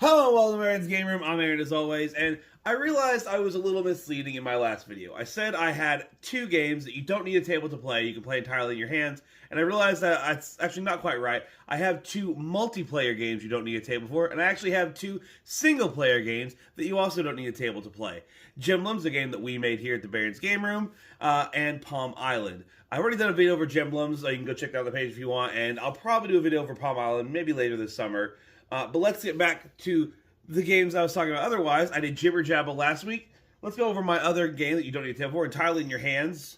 Hello, welcome to Aaron's Game Room. I'm Aaron as always, and I realized I was a little misleading in my last video. I said I had two games that you don't need a table to play, you can play entirely in your hands, and I realized that that's actually not quite right. I have two multiplayer games you don't need a table for, and I actually have two single-player games that you also don't need a table to play. Gemblems, a game that we made here at the Barron's Game Room, and Palm Island. I've already done a video over Gemblems, so you can go check out the page if you want, and I'll probably do a video over Palm Island maybe later this summer. But let's get back to the games I was talking about otherwise. I did Jibber Jabba last week. Let's go over my other game that you don't need a table for, entirely in your hands.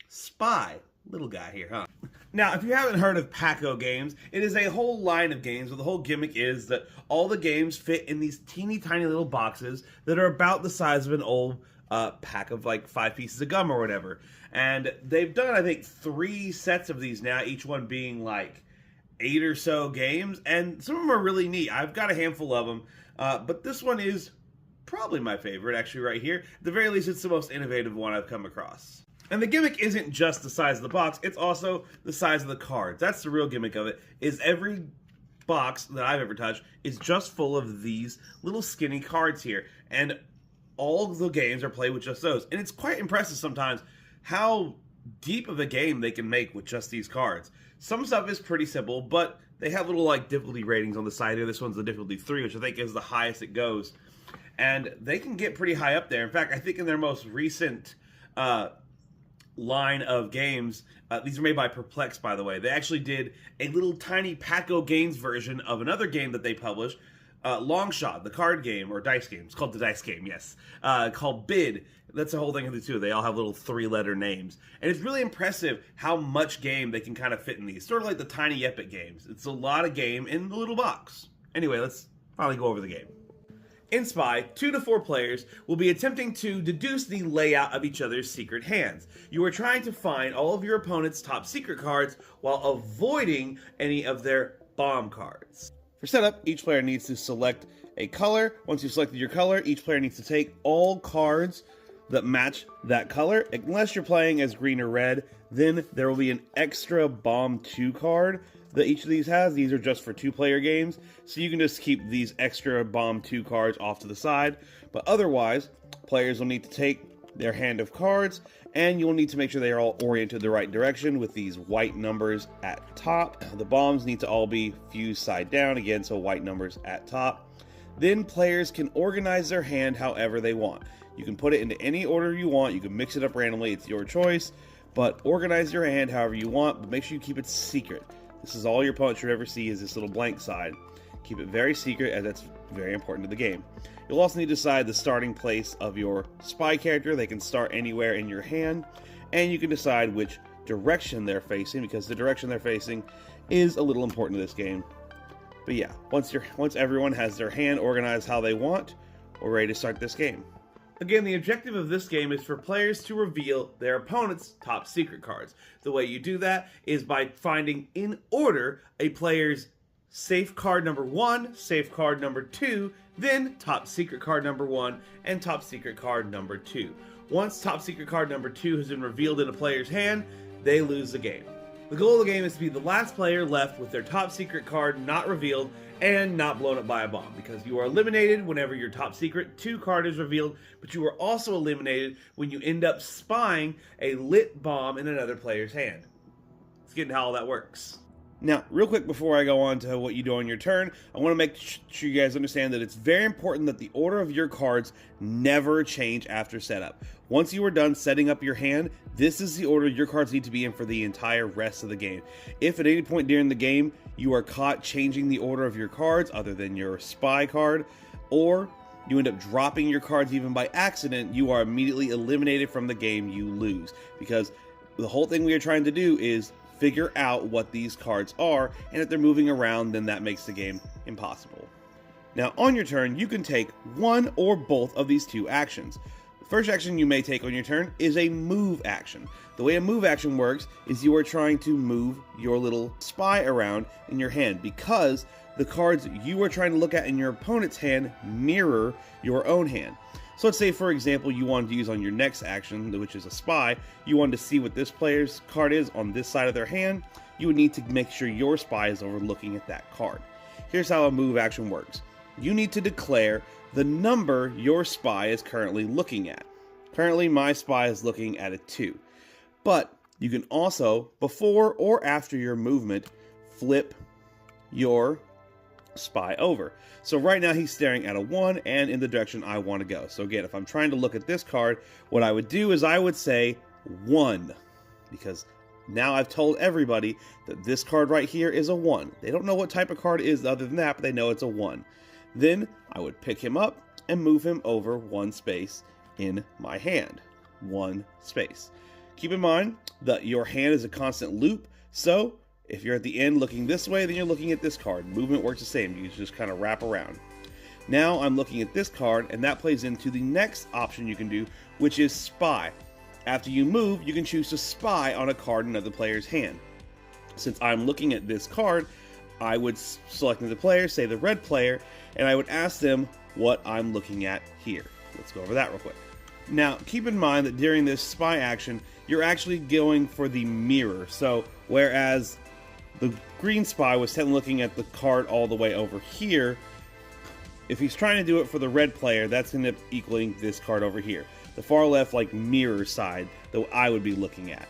Spy. Little guy here, huh? Now, if you haven't heard of Paco games, it is a whole line of games where the whole gimmick is that all the games fit in these teeny tiny little boxes that are about the size of an old pack of like 5 pieces of gum or whatever. And they've done, I think, 3 sets of these now, each one being like 8 or so games, and some of them are really neat. I've got a handful of them, but this one is probably my favorite, actually, right here. At the very least, it's the most innovative one I've come across. And the gimmick isn't just the size of the box, it's also the size of the cards. That's the real gimmick of it, is every box that I've ever touched is just full of these little skinny cards here, and all of the games are played with just those. And it's quite impressive sometimes how deep of a game they can make with just these cards. Some stuff is pretty simple, but they have little like difficulty ratings on the side here. This one's the difficulty 3, which I think is the highest it goes. And they can get pretty high up there. In fact, I think in their most recent line of games, these are made by Perplex, by the way. They actually did a little tiny Paco Games version of another game that they published, Long Shot, the card game, or dice game. It's called the dice game, yes. Called Bid. That's the whole thing of the two. They all have little 3-letter names. And it's really impressive how much game they can kind of fit in these. Sort of like the Tiny Epic games. It's a lot of game in the little box. Anyway, let's finally go over the game. In Spy, 2 to 4 players will be attempting to deduce the layout of each other's secret hands. You are trying to find all of your opponent's top secret cards while avoiding any of their bomb cards. For setup, each player needs to select a color. Once you've selected your color, each player needs to take all cards that match that color. Unless you're playing as green or red, then there will be an extra Bomb 2 card that each of these has. These are just for 2-player games, so you can just keep these extra Bomb 2 cards off to the side. But otherwise, players will need to take their hand of cards, and you'll need to make sure they are all oriented the right direction with these white numbers at top. The bombs need to all be fused side down, again, so white numbers at top. Then players can organize their hand however they want. You can put it into any order you want, you can mix it up randomly, it's your choice, but organize your hand however you want, but make sure you keep it secret. This is all your opponent should ever see, is this little blank side. Keep it very secret, as that's very important to the game. You'll also need to decide the starting place of your spy character. They can start anywhere in your hand, and you can decide which direction they're facing, because the direction they're facing is a little important to this game. But yeah, once everyone has their hand organized how they want, we're ready to start this game. Again, the objective of this game is for players to reveal their opponent's top secret cards. The way you do that is by finding in order a player's safe card number 1, safe card number 2, then top secret card number 1, and top secret card number 2. Once top secret card number 2 has been revealed in a player's hand, they lose the game. The goal of the game is to be the last player left with their top secret card not revealed and not blown up by a bomb, because you are eliminated whenever your top secret 2 card is revealed, but you are also eliminated when you end up spying a lit bomb in another player's hand. Let's get into how all that works. Now, real quick before I go on to what you do on your turn, I want to make sure you guys understand that it's very important that the order of your cards never change after setup. Once you are done setting up your hand, this is the order your cards need to be in for the entire rest of the game. If at any point during the game you are caught changing the order of your cards other than your spy card, or you end up dropping your cards even by accident, you are immediately eliminated from the game. You lose, because the whole thing we are trying to do is figure out what these cards are, and if they're moving around, then that makes the game impossible. Now, on your turn, you can take one or both of these 2 actions. The first action you may take on your turn is a move action. The way a move action works is you are trying to move your little spy around in your hand, because the cards you are trying to look at in your opponent's hand mirror your own hand. So let's say, for example, you wanted to use on your next action, which is a spy, you wanted to see what this player's card is on this side of their hand. You would need to make sure your spy is overlooking at that card. Here's how a move action works. you need to declare the number your spy is currently looking at. Currently, my spy is looking at a 2. But you can also, before or after your movement, flip your spy over. So right now he's staring at a 1 and in the direction I want to go. So again, if I'm trying to look at this card, what I would do is I would say 1. Because now I've told everybody that this card right here is a 1. They don't know what type of card it is other than that, but they know it's a 1. Then I would pick him up and move him over 1 space in my hand. 1 space. Keep in mind that your hand is a constant loop, so if you're at the end looking this way, then you're looking at this card. Movement works the same. You just kind of wrap around. Now I'm looking at this card, and that plays into the next option you can do, which is spy. After you move, you can choose to spy on a card in another player's hand. Since I'm looking at this card, I would select another player, say the red player, and I would ask them what I'm looking at here. Let's go over that real quick. Now, keep in mind that during this spy action, you're actually going for the mirror. So, whereas the green spy was looking at the card all the way over here, if he's trying to do it for the red player, that's going to end up equaling this card over here. The far left, like, mirror side that I would be looking at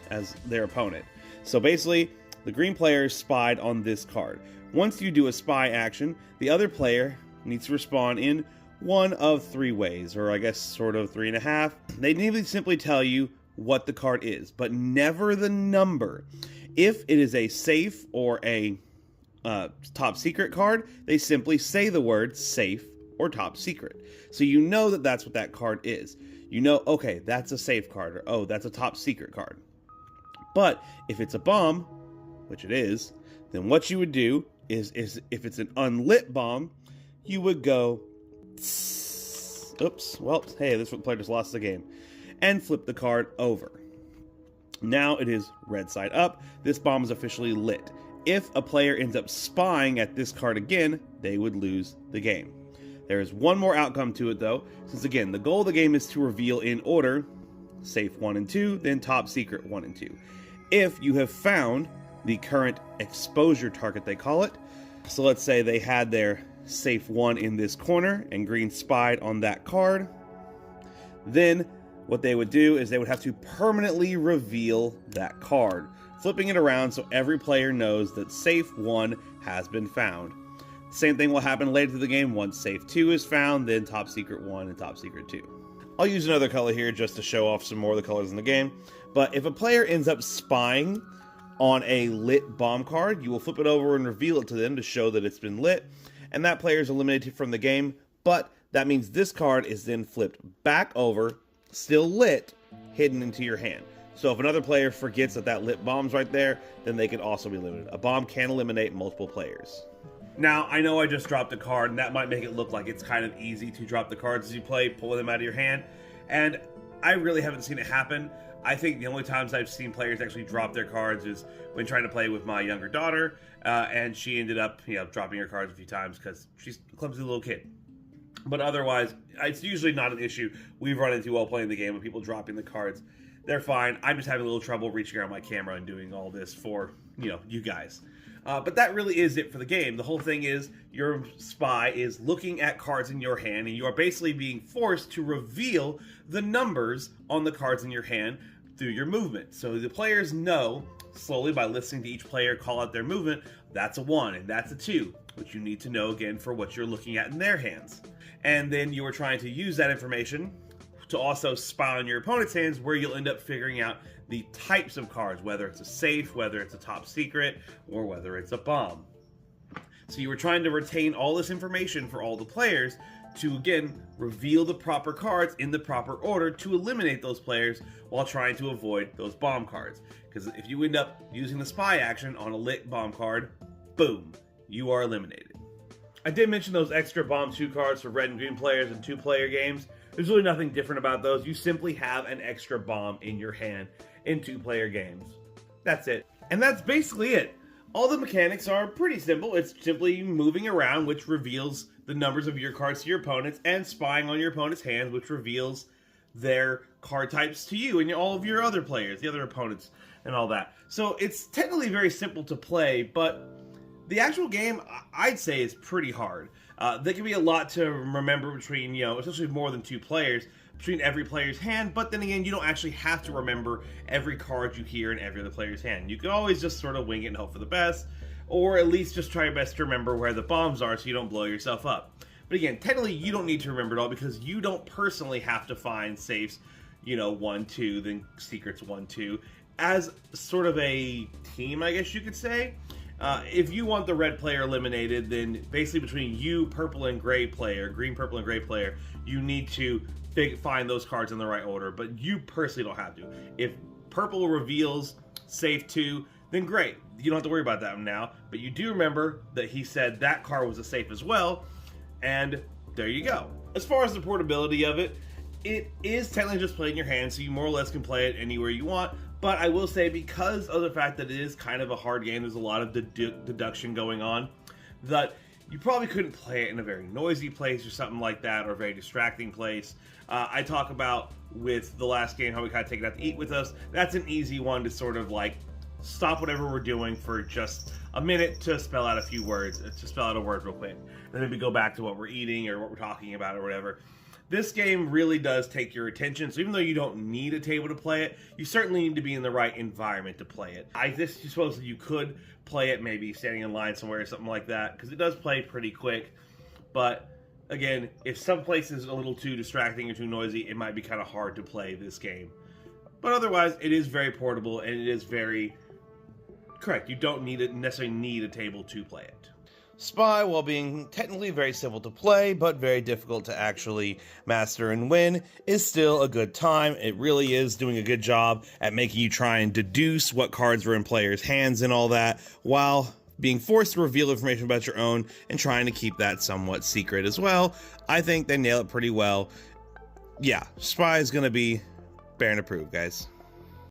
as their opponent. So basically, the green player is spied on this card. Once you do a spy action, the other player needs to respond in one of 3 ways, or I guess sort of 3.5. They need to simply tell you what the card is, but never the number. If it is a safe or a top secret card, they simply say the word safe or top secret. So you know that that's what that card is. You know, okay, that's a safe card, or oh, that's a top secret card. But if it's a bomb, which it is, then what you would do is if it's an unlit bomb, you would go, oops, well, hey, this player just lost the game, and flip the card over. Now it is red side up. This bomb is officially lit. If a player ends up spying at this card again, they would lose the game. There is one more outcome to it though, since again, the goal of the game is to reveal in order, safe 1 and 2, then top secret 1 and 2. If you have found the current exposure target, they call it, so let's say they had their safe 1 in this corner and green spied on that card, then what they would do is they would have to permanently reveal that card, flipping it around so every player knows that safe 1 has been found. Same thing will happen later to the game once safe 2 is found, then top secret 1 and top secret 2. I'll use another color here just to show off some more of the colors in the game, but if a player ends up spying on a lit bomb card, you will flip it over and reveal it to them to show that it's been lit, and that player is eliminated from the game, but that means this card is then flipped back over, still lit, hidden into your hand. So if another player forgets that that lit bomb's right there, then they could also be eliminated. A bomb can eliminate multiple players. Now, I know I just dropped a card, and that might make it look like it's kind of easy to drop the cards as you play, pulling them out of your hand, and I really haven't seen it happen. I think the only times I've seen players actually drop their cards is when trying to play with my younger daughter, and she ended up, dropping her cards a few times because she's a clumsy little kid. But otherwise, it's usually not an issue we've run into while playing the game with people dropping the cards. They're fine. I'm just having a little trouble reaching around my camera and doing all this for, you guys. But that really is it for the game. The whole thing is your spy is looking at cards in your hand, and you are basically being forced to reveal the numbers on the cards in your hand through your movement. So the players know, slowly by listening to each player call out their movement, that's a 1 and that's a 2, which you need to know again for what you're looking at in their hands. And then you are trying to use that information to also spy on your opponent's hands, where you'll end up figuring out the types of cards, whether it's a safe, whether it's a top secret, or whether it's a bomb. So you were trying to retain all this information for all the players to, again, reveal the proper cards in the proper order to eliminate those players while trying to avoid those bomb cards. Because if you end up using the spy action on a lit bomb card, boom, you are eliminated. I did mention those extra bomb 2 cards for red and green players in 2-player games. There's really nothing different about those. You simply have an extra bomb in your hand in 2-player games. That's it. And that's basically it. All the mechanics are pretty simple. It's simply moving around, which reveals the numbers of your cards to your opponents, and spying on your opponent's hands, which reveals their card types to you and all of your other players, the other opponents, and all that. So it's technically very simple to play, but the actual game, I'd say, is pretty hard. There can be a lot to remember between, especially more than 2 players, between every player's hand, but then again, you don't actually have to remember every card you hear in every other player's hand. You can always just sort of wing it and hope for the best, or at least just try your best to remember where the bombs are so you don't blow yourself up. But again, technically, you don't need to remember it all because you don't personally have to find safes, 1, 2, then secrets 1, 2, as sort of a team, I guess you could say. If you want the red player eliminated, then basically between you, purple and gray player, green, purple, and gray player, you need to find those cards in the right order, but you personally don't have to. If purple reveals safe 2, then great. You don't have to worry about that now, but you do remember that he said that card was a safe as well, and there you go. As far as the portability of it, it is technically just playing your hand, so you more or less can play it anywhere you want. But I will say, because of the fact that it is kind of a hard game, there's a lot of deduction going on, that you probably couldn't play it in a very noisy place or something like that, or a very distracting place. I talk about with the last game how we kind of take it out to eat with us. That's an easy one to sort of like stop whatever we're doing for just a minute to spell out a few words, to spell out a word real quick, and then maybe go back to what we're eating or what we're talking about or whatever. This game really does take your attention, so even though you don't need a table to play it, you certainly need to be in the right environment to play it. I just suppose that you could play it maybe standing in line somewhere or something like that, because it does play pretty quick. But again, if some place is a little too distracting or too noisy, it might be kind of hard to play this game. But otherwise, it is very portable, and it is very correct. You don't necessarily need a table to play it. Spy, while being technically very simple to play, but very difficult to actually master and win, is still a good time. It really is doing a good job at making you try and deduce what cards were in players' hands and all that, while being forced to reveal information about your own and trying to keep that somewhat secret as well. I think they nail it pretty well. Yeah, Spy is going to be bearing approved, guys.